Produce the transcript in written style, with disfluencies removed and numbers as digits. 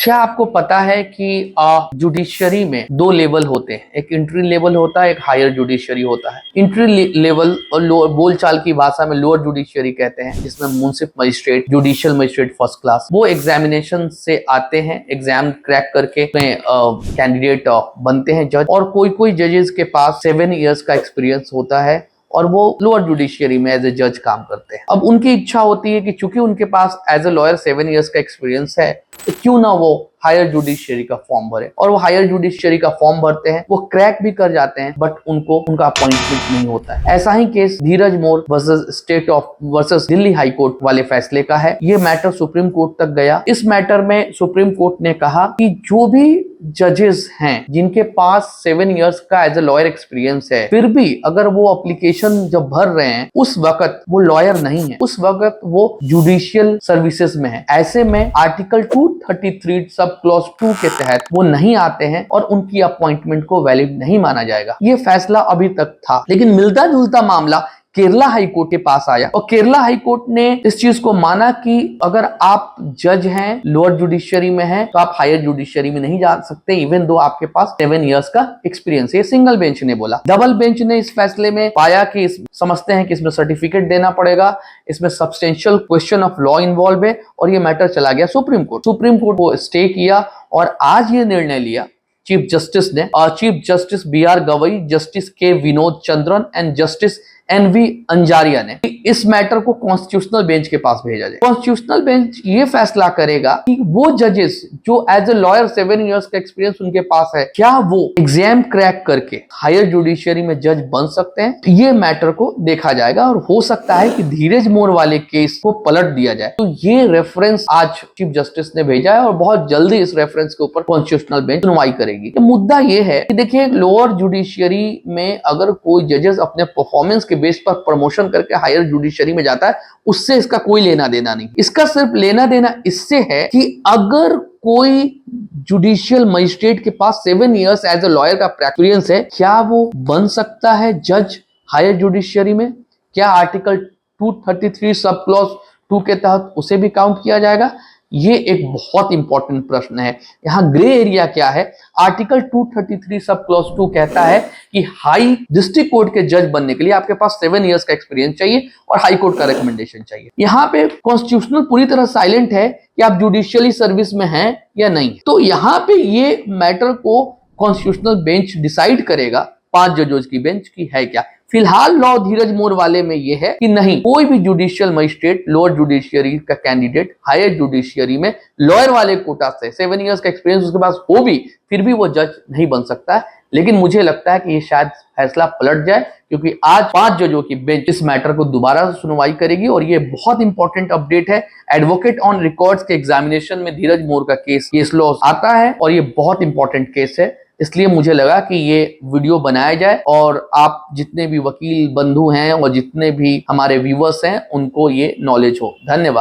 क्या आपको पता है कि जुडिशरी में दो लेवल होते हैं, एक इंट्री लेवल होता है, एक हायर जुडिशरी होता है। इंट्री लेवल और बोलचाल की भाषा में लोअर जुडिशरी कहते हैं, जिसमें मुंसिफ magistrate, judicial magistrate first class, वो एग्जामिनेशन से आते हैं, एग्जाम क्रैक करके कैंडिडेट बनते हैं जज। और कोई कोई जजेस के पास 7 इयर्स का एक्सपीरियंस होता है और वो लोअर जुडिशियरी में एज ए जज काम करते हैं। अब उनकी इच्छा होती है कि चूंकि उनके पास एज ए लॉयर 7 इयर्स का एक्सपीरियंस है, तो क्यों ना वो हायर जुडिशियरी का फॉर्म भरे। और वो हायर जुडिशियरी का फॉर्म भरते हैं, वो क्रैक भी कर जाते हैं, बट उनको उनका अपॉइंटमेंट नहीं होता है। ऐसा ही case Dheeraj More versus state of versus Delhi high court वाले फैसले का है। ये मैटर सुप्रीम कोर्ट तक गया। इस मैटर में सुप्रीम कोर्ट ने कहा कि जो भी जजेस हैं जिनके पास 7 इयर्स का एज ए लॉयर एक्सपीरियंस है, फिर भी अगर वो एप्लीकेशन जब भर रहे हैं उस वक्त वो लॉयर नहीं है, उस वक्त वो जुडिशियल सर्विसेज में है, ऐसे में आर्टिकल 233 सब क्लॉज 2 के तहत वो नहीं आते हैं और उनकी अपॉइंटमेंट को वैलिड नहीं माना जाएगा। ये फैसला अभी तक था, लेकिन मिलता जुलता मामला केरला हाई कोर्ट के पास आया और केरला हाई कोर्ट ने इस चीज को माना कि अगर आप जज हैं, लोअर जुडिशियरी में हैं, तो आप हायर जुडिशियरी में नहीं जा सकते, इवन दो आपके पास 7 इयर्स का एक्सपीरियंस है। सिंगल बेंच ने बोला। डबल बेंच ने इस फैसले में पाया कि समझते हैं कि इसमें सर्टिफिकेट देना पड़ेगा, इसमें substantial question of law involve है, और ये मैटर चला गया सुप्रीम कोर्ट। सुप्रीम कोर्ट को स्टे किया और आज ये निर्णय लिया चीफ जस्टिस ने, chief justice B R. Gavai, justice K Vinod Chandran and justice N V. Anjaria ने इस मैटर को कॉन्स्टिट्यूशनल बेंच के पास भेजा जाए। कॉन्स्टिट्यूशनल बेंच ये फैसला करेगा कि वो जजेस जो एज ए लॉयर 7 इयर्स का एक्सपीरियंस उनके पास है, क्या वो एग्जाम क्रैक करके हायर जुडिशियरी में जज बन सकते हैं। ये मैटर को देखा जाएगा और हो सकता है कि धीरज मोर वाले केस को पलट दिया जाए। तो ये रेफरेंस आज चीफ जस्टिस ने भेजा है और बहुत जल्दी इस रेफरेंस के ऊपर कॉन्स्टिट्यूशनल बेंच सुनवाई करेगी। मुद्दा ये है कि देखिए, लोअर जुडिशियरी में अगर कोई जजेस अपने परफॉर्मेंस के बेस पर प्रमोशन करके हायर जुडिशरी में जाता है, उससे इसका कोई लेना देना नहीं। इसका सिर्फ लेना देना इससे है कि अगर कोई जुडिशियल मजिस्ट्रेट के पास 7 इयर्स एज ए लॉयर का एक्सपीरियंस है, क्या वो बन सकता है जज हायर जुडिशरी में? क्या आर्टिकल 233 सब क्लॉज 2 के तहत उसे भी काउंट किया जाएगा? ये एक बहुत इंपॉर्टेंट प्रश्न है। यहाँ ग्रे एरिया क्या है? आर्टिकल 233 सब क्लॉज 2 कहता है कि हाई डिस्ट्रिक्ट कोर्ट के जज बनने के लिए आपके पास 7 इयर्स का एक्सपीरियंस चाहिए और हाई कोर्ट का रिकमेंडेशन चाहिए। यहाँ पे कॉन्स्टिट्यूशनल पूरी तरह साइलेंट है कि आप जुडिशियली सर्विस में हैं या नहीं। तो यहाँ पे ये मैटर को कॉन्स्टिट्यूशनल बेंच डिसाइड करेगा, 5 जजों की बेंच की है क्या। फिलहाल लॉ धीरज मोर वाले में यह है कि नहीं, कोई भी जुडिशियल मजिस्ट्रेट लोअर जुडिशियरी का कैंडिडेट हायर जुडिशियरी में लॉयर वाले कोटा से 7 इयर्स का एक्सपीरियंस उसके पास हो भी, फिर भी वो जज नहीं बन सकता है। लेकिन मुझे लगता है कि ये शायद फैसला पलट जाए, क्योंकि आज 5 जजों की बेंच इस मैटर को दोबारा सुनवाई करेगी और ये बहुत इंपॉर्टेंट अपडेट है। एडवोकेट ऑन रिकॉर्ड्स के एग्जामिनेशन में धीरज मोर का केस लॉ आता है और ये बहुत इंपॉर्टेंट केस है। इसलिए मुझे लगा कि ये वीडियो बनाया जाए और आप जितने भी वकील बंधु हैं और जितने भी हमारे व्यूअर्स हैं उनको ये नॉलेज हो। धन्यवाद।